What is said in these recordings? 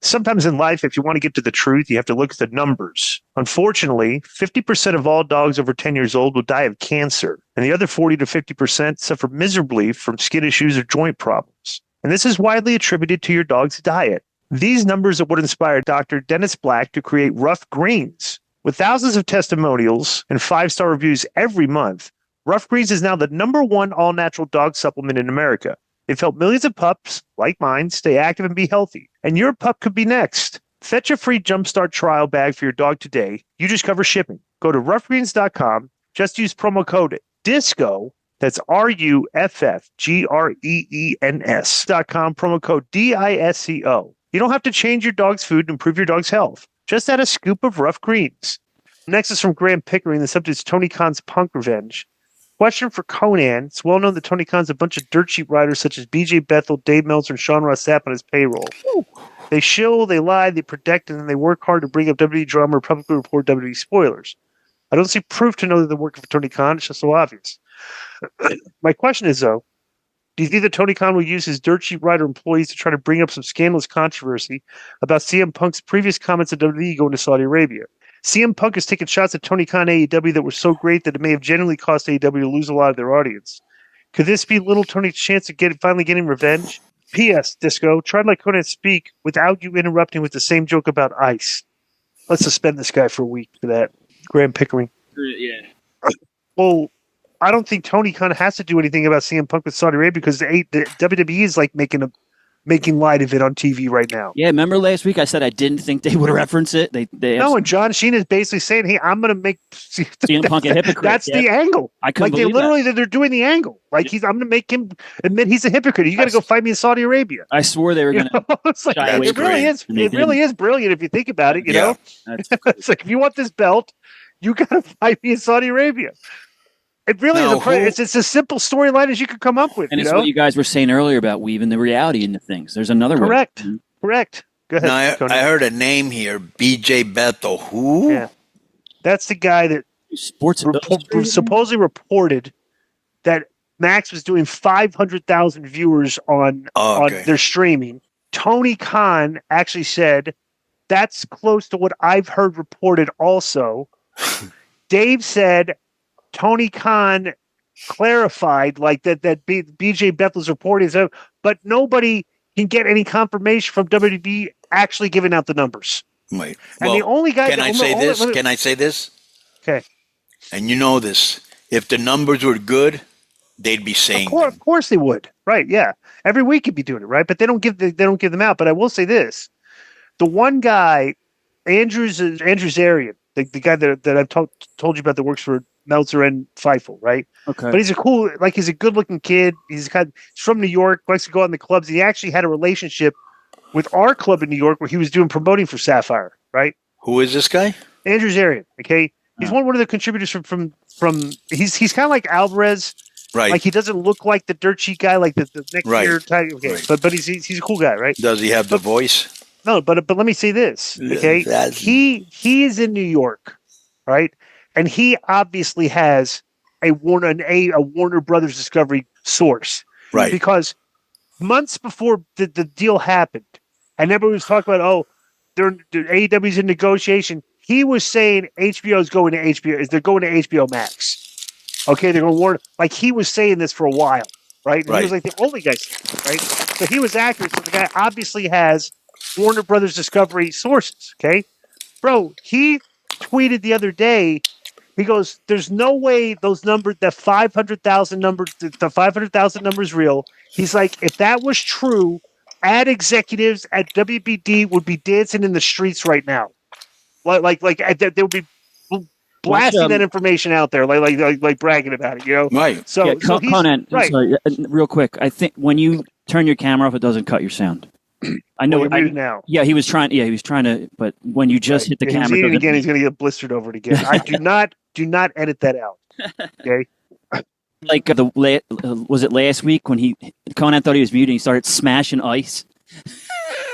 sometimes in life, if you want to get to the truth, you have to look at the numbers. Unfortunately, 50% of all dogs over 10 years old will die of cancer, and the other 40 to 50% suffer miserably from skin issues or joint problems. And this is widely attributed to your dog's diet. These numbers are what inspired Dr. Dennis Black to create Rough Greens. With thousands of testimonials and 5-star reviews every month, Rough Greens is now the #1 all-natural dog supplement in America. They've helped millions of pups, like mine, stay active and be healthy. And your pup could be next. Fetch a free Jumpstart trial bag for your dog today. You just cover shipping. Go to roughgreens.com. Just use promo code DISCO. That's RUFFGREENS.com. Promo code DISCO. You don't have to change your dog's food to improve your dog's health. Just add a scoop of Rough Greens. Next is from Graham Pickering. The subject is Tony Khan's punk revenge. Question for Konnan. It's well known that Tony Khan's a bunch of dirt sheet riders such as BJ Bethel, Dave Meltzer, and Sean Ross Sapp on his payroll. They shill, they lie, they protect, and then they work hard to bring up WWE drama or publicly report WWE spoilers. I don't see proof to know that they're working for Tony Khan. It's just so obvious. My question is, though, do you think that Tony Khan will use his dirt sheet rider employees to try to bring up some scandalous controversy about CM Punk's previous comments at WWE going to Saudi Arabia? CM Punk has taken shots at Tony Khan AEW that were so great that it may have genuinely cost AEW to lose a lot of their audience. Could this be little Tony's chance of finally getting revenge? P.S. Disco, try to let Konnan speak without you interrupting with the same joke about ice. Let's suspend this guy for a week for that. Graham Pickering. Yeah. Well, I don't think Tony Khan has to do anything about CM Punk with Saudi Arabia because the WWE is like making light of it on TV right now. Yeah, remember last week I said I didn't think they would reference it. They no, and John Cena is basically saying, "Hey, I'm going to make CM Punk a hypocrite." That's the angle. I couldn't believe that. They're doing the angle. Like I'm going to make him admit he's a hypocrite. You got to go fight me in Saudi Arabia. I swore they were going to. It really is brilliant if you think about it. You know, it's like if you want this belt, you got to fight me in Saudi Arabia. It really is. It's a simple storyline as you could come up with. And it's what you guys were saying earlier about weaving the reality into things. There's another Correct. one. Correct. Go ahead. Now, I heard a name here, BJ Bethel. Who? Yeah. That's the guy that supposedly reported that Max was doing 500,000 viewers on their streaming. Tony Khan actually said that's close to what I've heard reported also. Dave said Tony Khan clarified like that BJ Bethel's report is, but nobody can get any confirmation from WWE actually giving out the numbers. Wait, and the only guy. Can I say this? Okay. And you know this. If the numbers were good, they'd be saying. Of course they would. Right? Yeah. Every week you'd be doing it, right? But they don't give them out. But I will say this: the one guy, Andrew Zarian, the guy that I've told you about that works for Meltzer and Feifel, right? Okay. But he's a good-looking kid. He's from New York, likes to go out in the clubs. He actually had a relationship with our club in New York where he was doing promoting for Sapphire, right? Who is this guy? Andrew Zarian, okay? He's one of the contributors from he's kind of like Alvarez. Right. Like he doesn't look like the dirt sheet guy, like the next year type. Okay. Right. But he's a cool guy, right? Does he have the voice? No, but let me say this, okay? He is in New York, right? And he obviously has a Warner Brothers Discovery source. Right. Because months before the deal happened, and everybody was talking about, AEW's in negotiation. He was saying HBO's going to HBO. They're going to HBO Max. Okay, they're going to warn. Like he was saying this for a while, right? And he was like the only guy saying it, right? So he was accurate. So the guy obviously has Warner Brothers Discovery sources. Okay, bro. He tweeted the other day. He goes, "There's no way those numbers, the 500,000 number, the 500,000 number is real." He's like, if that was true, ad executives at WBD would be dancing in the streets right now, like they would be blasting that information out there, like bragging about it, you know? Right. So, Konnan, right. Sorry, real quick. I think when you turn your camera off, it doesn't cut your sound. I know you're muted now. Yeah, he was trying to. But when you just hit the camera, he's again, he's going to get blistered over it again. I do not edit that out. Okay. Like was it last week when Konnan thought he was muted and he started smashing ice?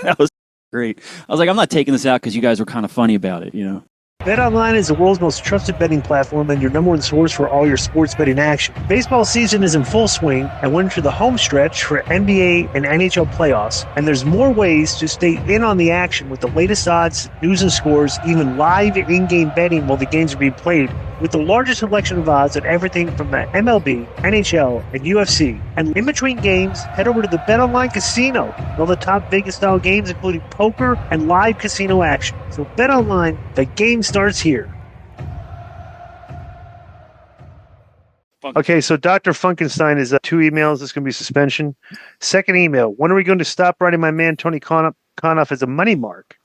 That was great. I was like, I'm not taking this out because you guys were kind of funny about it, you know. BetOnline is the world's most trusted betting platform and your number one source for all your sports betting action. Baseball season is in full swing, and we're into the home stretch for NBA and NHL playoffs, and there's more ways to stay in on the action with the latest odds, news and scores, even live in-game betting while the games are being played, with the largest selection of odds on everything from the MLB, NHL, and UFC. And in between games, head over to the BetOnline Casino, all the top Vegas-style games, including poker and live casino action. So BetOnline, the game starts here. Okay, so Dr. Funkenstein is 2 emails. This is going to be suspension. Second email, when are we going to stop writing my man Tony Konnan off as a money mark?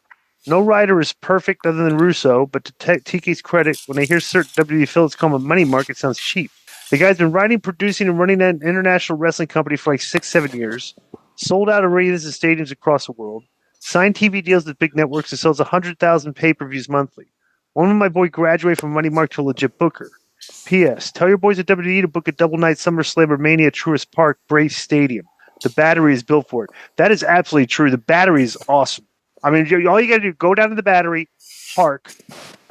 No writer is perfect other than Russo, but to TK's credit, when I hear certain WWE affiliates call him a money mark, it sounds cheap. The guy's been writing, producing, and running an international wrestling company for like 6-7 years, sold out arenas and stadiums across the world, signed TV deals with big networks, and sells 100,000 pay-per-views monthly. One of my boy graduated from Money Mark to a legit booker. P.S. Tell your boys at WWE to book a double night SummerSlam or Mania at Truist Park, Brace Stadium. The Battery is built for it. That is absolutely true. The Battery is awesome. I mean, all you got to do, go down to the Battery Park,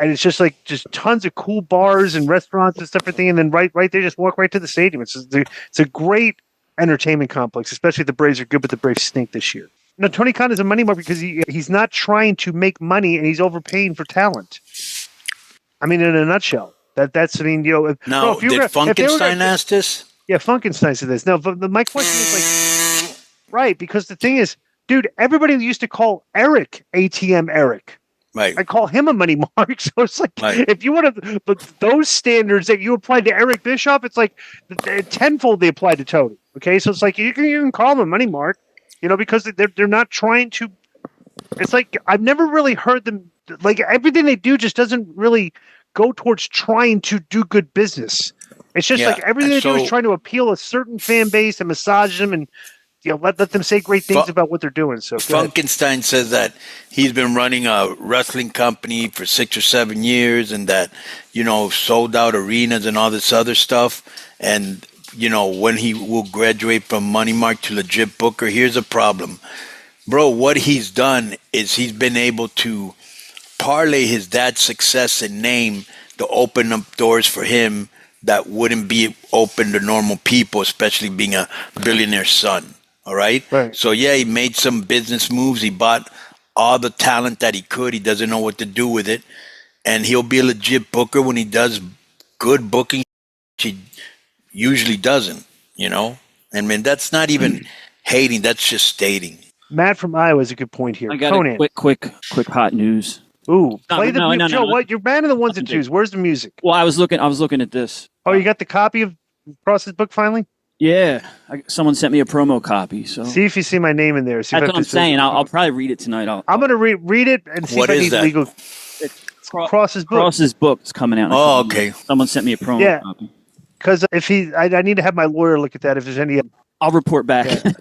and it's just tons of cool bars and restaurants and stuff, everything, and then right there, just walk right to the stadium. It's a great entertainment complex, especially if the Braves are good, but the Braves stink this year. No, Tony Khan is a money mark because he's not trying to make money, and he's overpaying for talent. I mean, in a nutshell, that's, I mean, you know. Now, did Funkenstein ask this? Yeah, Funkenstein said this. Now, my question is right, because the thing is, dude, everybody used to call Eric ATM Eric. Right. I call him a money mark. So it's like, if you want to, but those standards that you applied to Eric Bischoff, it's like tenfold they applied to Tony. Okay, so it's like you can call him a money mark, you know, because they're not trying to. It's like I've never really heard them. Like everything they do just doesn't really go towards trying to do good business. It's just like everything they do is trying to appeal a certain fan base and massage them and, you know, let them say great things about what they're doing. So Funkenstein says that he's been running a wrestling company for 6 or 7 years, and that, you know, sold out arenas and all this other stuff. And, you know, when he will graduate from Money Mark to legit booker, here's a problem. Bro, what he's done is he's been able to parlay his dad's success and name to open up doors for him that wouldn't be open to normal people, especially being a billionaire's son. All right? So, yeah, he made some business moves. He bought all the talent that he could. He doesn't know what to do with it. And he'll be a legit booker when he does good booking. He usually doesn't, you know? I mean, that's not even hating. That's just stating. Matt from Iowa is a good point here. I got Konnan. a quick hot news. Ooh, play the music. Joe, what? You're man of the ones and twos. Where's the music? Well, I was looking at this. Oh, you got the copy of Cross's book finally? Yeah, someone sent me a promo copy. So see if you see my name in there. See that's what I'm saying. I'll probably read it tonight. I'm going to read it and see if I need legal. Cross's book. Cross's book is coming out. Oh, okay. Someone sent me a promo copy. Because if I need to have my lawyer look at that. If there's any, I'll report back. Yeah.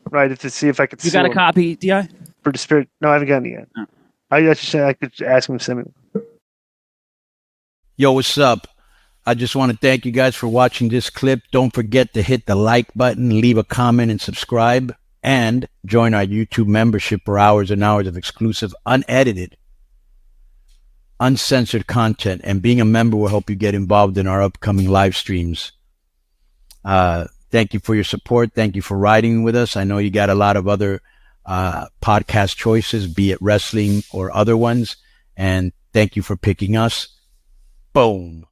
Right, to see if I could. You got a copy, Di? For the spirit? No, I haven't gotten it yet. Oh. I could ask him to send me. Yo, what's up? I just want to thank you guys for watching this clip. Don't forget to hit the like button, leave a comment, and subscribe. And join our YouTube membership for hours and hours of exclusive, unedited, uncensored content. And being a member will help you get involved in our upcoming live streams. Thank you for your support. Thank you for riding with us. I know you got a lot of other podcast choices, be it wrestling or other ones. And thank you for picking us. Boom.